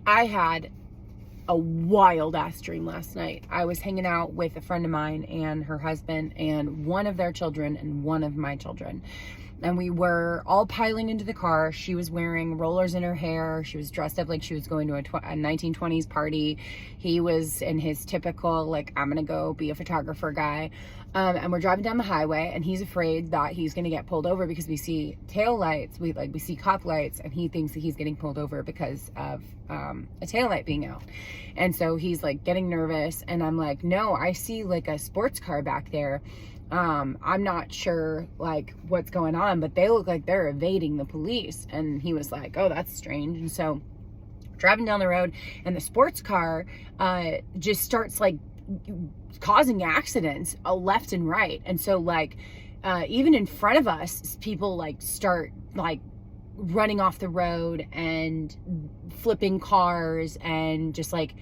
I had a wild ass dream last night. I was hanging out with a friend of mine and her husband and one of their children and one of my children. And we were all piling into the car. She was wearing rollers in her hair. She was dressed up like she was going to a 1920s party. He was in his typical, like, I'm going to go be a photographer guy. And we're driving down the highway, and he's afraid that he's going to get pulled over because we see tail lights. We see cop lights, and he thinks that he's getting pulled over because of a tail light being out. And so he's like getting nervous. And I'm like, no, I see like a sports car back there. I'm not sure like what's going on, but they look like they're evading the police. And he was like, oh, that's strange. And so driving down the road, and the sports car just starts like causing accidents left and right. And so like even in front of us, people like start like running off the road and flipping cars and just like,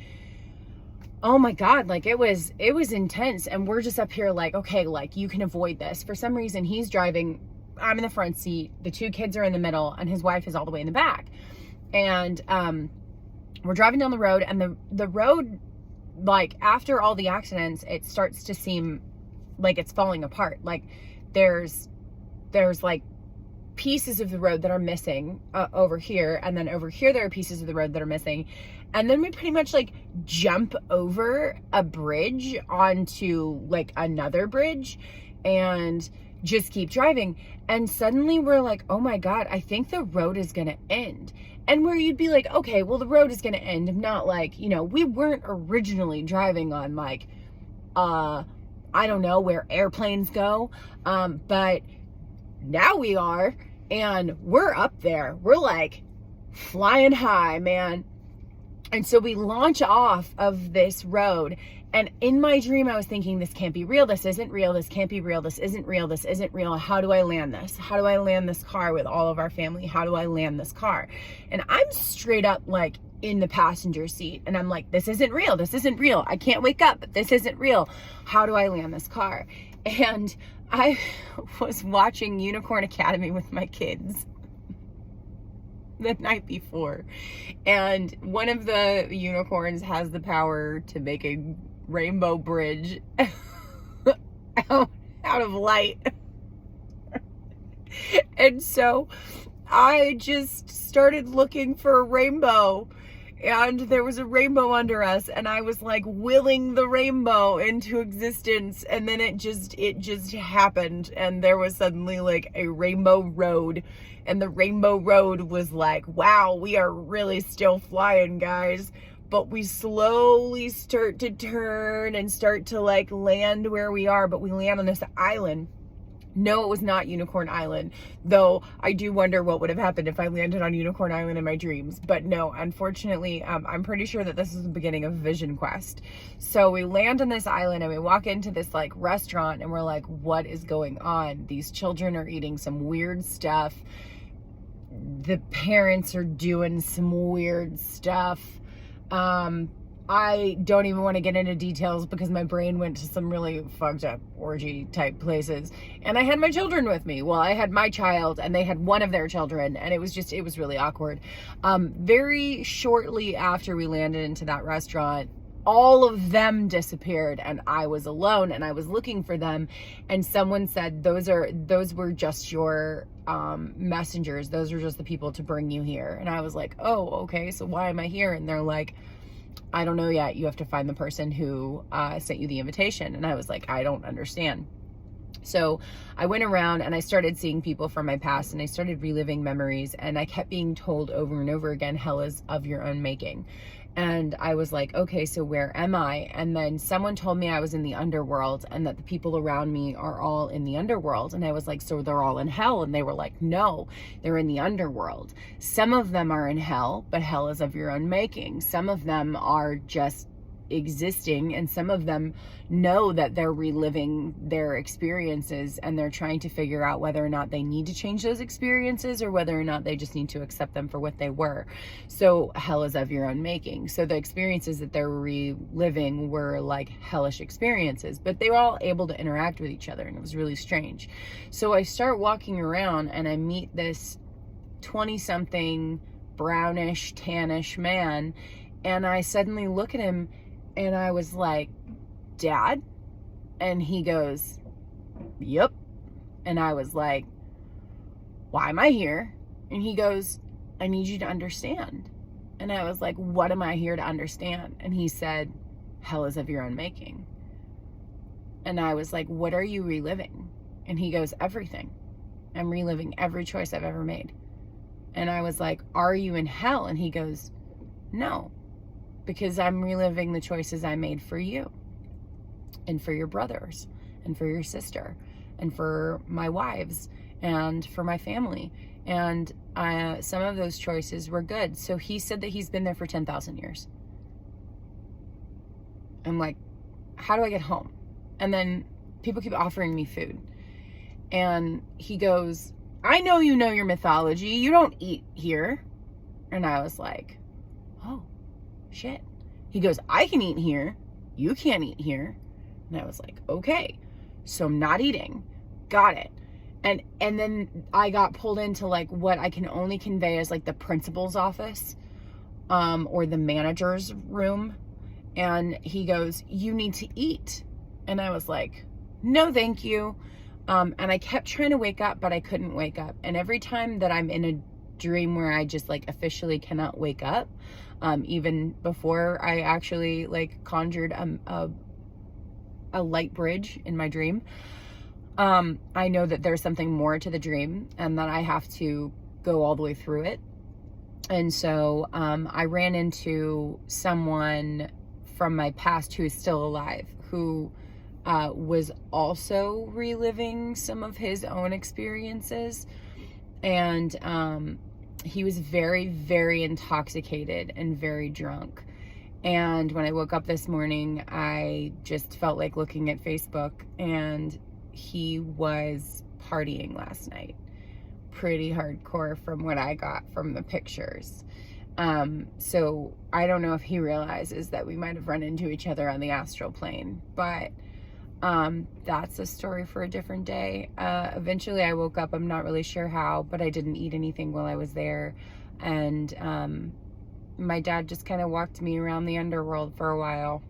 oh my God, like it was intense. And we're just up here like, okay, like you can avoid this. For some reason, he's driving, I'm in the front seat, the two kids are in the middle, and his wife is all the way in the back. And we're driving down the road, and the road, like after all the accidents, it starts to seem like it's falling apart. Like there's like pieces of the road that are missing over here, and then over here there are pieces of the road that are missing. And then we pretty much like jump over a bridge onto like another bridge and just keep driving. And suddenly we're like, oh my God, I think the road is gonna end. And where you'd be like, okay, well, the road is gonna end. Not like, you know, we weren't originally driving on like I don't know where airplanes go, but now we are, and we're up there. We're like flying high, man. And so we launch off of this road, and in my dream I was thinking, this can't be real, this isn't real, this can't be real, this isn't real, this isn't real. How do I land this? How do I land this car with all of our family? How do I land this car? And I'm straight up like in the passenger seat, and I'm like, this isn't real, this isn't real, I can't wake up, this isn't real. How do I land this car? And I was watching Unicorn Academy with my kids the night before, and one of the unicorns has the power to make a rainbow bridge out of light. And so I just started looking for a rainbow, and there was a rainbow under us, and I was like willing the rainbow into existence, and then it just happened, and there was suddenly like a rainbow road. And the rainbow road was like, wow, we are really still flying, guys. But we slowly start to turn and start to like land where we are. But we land on this island. No, it was not Unicorn Island, though I do wonder what would have happened if I landed on Unicorn Island in my dreams. But no, unfortunately, I'm pretty sure that this is the beginning of Vision Quest. So we land on this island, and we walk into this like restaurant, and we're like, what is going on? These children are eating some weird stuff. The parents are doing some weird stuff. I don't even want to get into details because my brain went to some really fucked up orgy type places. And I had my children with me. Well, I had my child, and they had one of their children, and it was really awkward. Very shortly after we landed into that restaurant, all of them disappeared, and I was alone, and I was looking for them. And someone said, those were just your messengers. Those are just the people to bring you here. And I was like, oh, okay, so why am I here? And they're like, I don't know yet. You have to find the person who sent you the invitation. And I was like, I don't understand. So I went around, and I started seeing people from my past, and I started reliving memories, and I kept being told over and over again, hell is of your own making. And I was like, okay, so where am I? And then someone told me I was in the underworld, and that the people around me are all in the underworld. And I was like, so they're all in hell? And they were like, no, they're in the underworld. Some of them are in hell, but hell is of your own making. Some of them are just existing, and some of them know that they're reliving their experiences, and they're trying to figure out whether or not they need to change those experiences, or whether or not they just need to accept them for what they were. So hell is of your own making. So the experiences that they're reliving were like hellish experiences, but they were all able to interact with each other, and it was really strange. So I start walking around, and I meet this 20-something brownish, tannish man. And I suddenly look at him and I was like, Dad? And he goes, yep. And I was like, why am I here? And he goes, I need you to understand. And I was like, what am I here to understand? And he said, hell is of your own making. And I was like, what are you reliving? And he goes, everything. I'm reliving every choice I've ever made. And I was like, are you in hell? And he goes, no, because I'm reliving the choices I made for you and for your brothers and for your sister and for my wives and for my family. And some of those choices were good. So he said that he's been there for 10,000 years. I'm like, how do I get home? And then people keep offering me food. And he goes, I know you know your mythology. You don't eat here. And I was like, oh, shit. He goes, I can eat here. You can't eat here. And I was like, okay. So I'm not eating. Got it. And then I got pulled into like what I can only convey as like the principal's office, or the manager's room. And he goes, you need to eat. And I was like, no, thank you. And I kept trying to wake up, but I couldn't wake up. And every time that I'm in a dream where I just like officially cannot wake up, even before I actually like conjured a light bridge in my dream, I know that there's something more to the dream and that I have to go all the way through it. And so I ran into someone from my past who is still alive, who was also reliving some of his own experiences. And he was very, very intoxicated and very drunk. And when I woke up this morning, I just felt like looking at Facebook, and he was partying last night. Pretty hardcore from what I got from the pictures. So I don't know if he realizes that we might have run into each other on the astral plane, but that's a story for a different day. Eventually I woke up, I'm not really sure how, but I didn't eat anything while I was there. And my dad just kind of walked me around the underworld for a while.